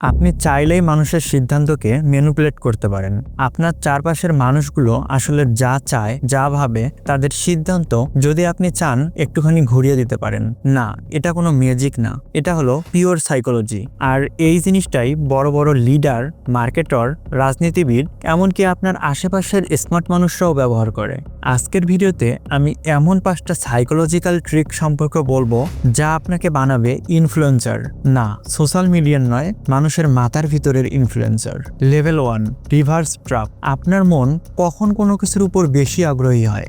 আপনি চাইলেই মানুষের সিদ্ধান্তকে ম্যানিপুলেট করতে পারেন। আপনার চারপাশের মানুষগুলো আসলে যা চায়, যা ভাবে, তাদের সিদ্ধান্ত যদি আপনি চান একটুখানি ঘুরিয়ে দিতে পারেন। না, এটা কোনো ম্যাজিক না, এটা হলো পিওর সাইকোলজি। আর এই জিনিসটাই বড় বড় লিডার, মার্কেটর, রাজনীতিবিদ, এমনকি আপনার আশেপাশের স্মার্ট মানুষরাও ব্যবহার করে। আজকের ভিডিওতে আমি এমন 5টা সাইকোলজিক্যাল ট্রিক সম্পর্কে বলবো যা আপনাকে বানাবে ইনফ্লুয়েন্সার, না সোশ্যাল মিডিয়ার নয়, মানুষের মাথার ভিতরের ইনফ্লুয়েন্সার। Level 1, reverse trap. আপনার মন কখন কোনো কিছুর উপর বেশি আগ্রহী হয়?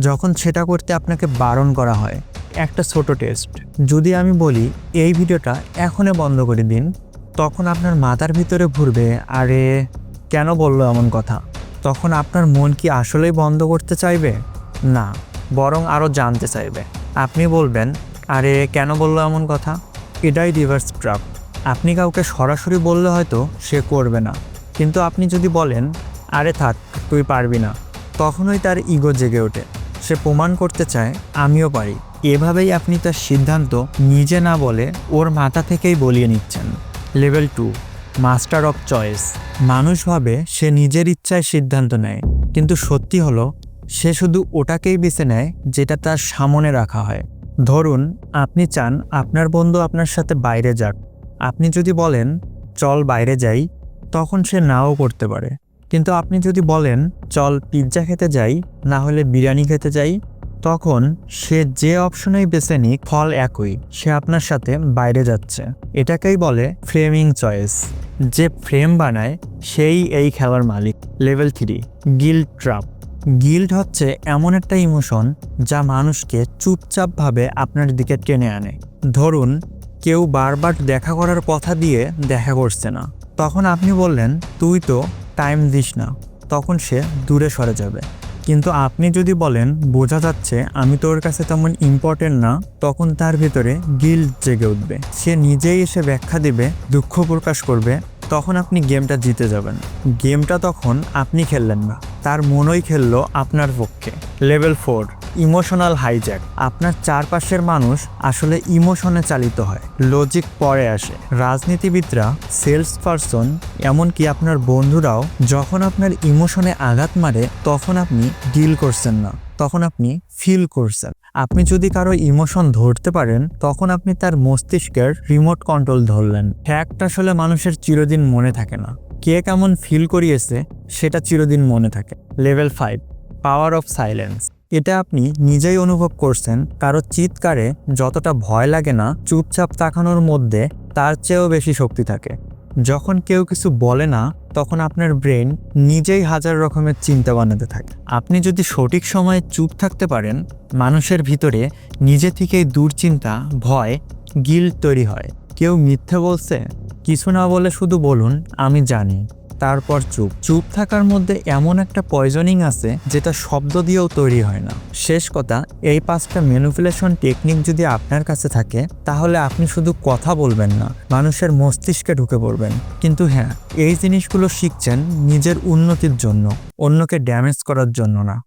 যখন সেটা করতে আপনাকে বারণ করা হয়। একটা ছোট টেস্ট, যদি আমি বলি এই ভিডিওটা এখনই বন্ধ করে দিন, তখন আপনার মাথার ভিতরে ঘুরবে, আরে কেন বললো এমন কথা? তখন আপনার মন কি আসলেই বন্ধ করতে চাইবে? না, বরং আরও জানতে চাইবে। আপনি বলবেন, আরে কেন বললো এমন কথা? এটাই রিভার্স ট্র্যাপ। আপনি কাউকে সরাসরি বললে হয়তো সে করবে না, কিন্তু আপনি যদি বলেন, আরে থাক তুই পারবি না, তখনই তার ইগো জেগে ওঠে। সে প্রমাণ করতে চায় আমিও পারি। এভাবেই আপনি তার সিদ্ধান্ত নিজে না বলে ওর মাথা থেকেই বলিয়ে নিচ্ছেন। Level 2, master of choice. মানুষ ভাবে সে নিজের ইচ্ছায় সিদ্ধান্ত নেয়, কিন্তু সত্যি হলো সে শুধু ওটাকেই বেছে নেয় যেটা তার সামনে রাখা হয়। ধরুন আপনি চান আপনার বন্ধু আপনার সাথে বাইরে যাক। আপনি যদি বলেন চল বাইরে যাই, তখন সে নাও করতে পারে। কিন্তু আপনি যদি বলেন চল পিৎজা খেতে যাই, না হলে বিরিয়ানি খেতে যাই, তখন সে যে অপশনেই বেছে নিক, ফল একই, সে আপনার সাথে বাইরে যাচ্ছে। এটাকেই বলে ফ্রেমিং চয়েস। যে ফ্রেম বানায় সেই এই খেলার মালিক। Level 3, guilt trap. গিল্ট হচ্ছে এমন একটা ইমোশন যা মানুষকে চুপচাপভাবে আপনার দিকে টেনে আনে। ধরুন কেউ বারবার দেখা করার কথা দিয়ে দেখা করছে না, তখন আপনি বললেন তুই তো টাইম দিস না, তখন সে দূরে সরে যাবে। কিন্তু আপনি যদি বলেন বোঝা যাচ্ছে আমি তোর কাছে তেমন ইম্পর্টেন্ট না, তখন তার ভিতরে গিল্ট জেগে উঠবে। সে নিজেই এসে ব্যাখ্যা দিবে, দুঃখ প্রকাশ করবে। তখন আপনি গেমটা জিতে যাবেন। গেমটা তখন আপনি খেললেন না, তার মনই খেললো আপনার পক্ষে। Level 4, emotional hijack. আপনার চারপাশের মানুষ আসলে ইমোশনে চালিত হয়, লজিক পরে আসে। রাজনীতিবিদরা, সেলস পারসন, এমনকি আপনার বন্ধুরাও যখন আপনার ইমোশনে আঘাত মারে, তখন আপনি ডিল করছেন না, তখন আপনি ফিল করছেন। আপনি যদি কারো ইমোশন ধরতে পারেন, তখন আপনি তার মস্তিষ্কের রিমোট কন্ট্রোল ধরলেন। ফ্যাক্ট আসলে মানুষের চিরদিন মনে থাকে না, কে কেমন ফিল করিয়েছে সেটা চিরদিন মনে থাকে। Level 5, power of silence. এটা আপনি নিজেই অনুভব করছেন, কারো চিৎকারে যতটা ভয় লাগে না, চুপচাপ তাকানোর মধ্যে তার চেয়েও বেশি শক্তি থাকে। যখন কেউ কিছু বলে না, তখন আপনার ব্রেন নিজেই হাজার রকমের চিন্তা বানাতে থাকে। আপনি যদি সঠিক সময়ে চুপ থাকতে পারেন, মানুষের ভিতরে নিজে থেকেই দুশ্চিন্তা, ভয়, গিল্ট তৈরি হয়। কেউ মিথ্যে বলছে, কিছু না বলে শুধু বলুন আমি জানি, তারপর চুপ। চুপ থাকার মধ্যে এমন একটা পয়জনিং আছে যেটা শব্দ দিয়েও তৈরি হয় না। শেষ কথা, এই 5টা ম্যানিপুলেশন টেকনিক যদি আপনার কাছে থাকে, তাহলে আপনি শুধু কথা বলবেন না, মানুষের মস্তিষ্কে ঢুকে পড়বেন। কিন্তু হ্যাঁ, এই জিনিসগুলো শিখছেন নিজের উন্নতির জন্য, অন্যকে ড্যামেজ করার জন্য না।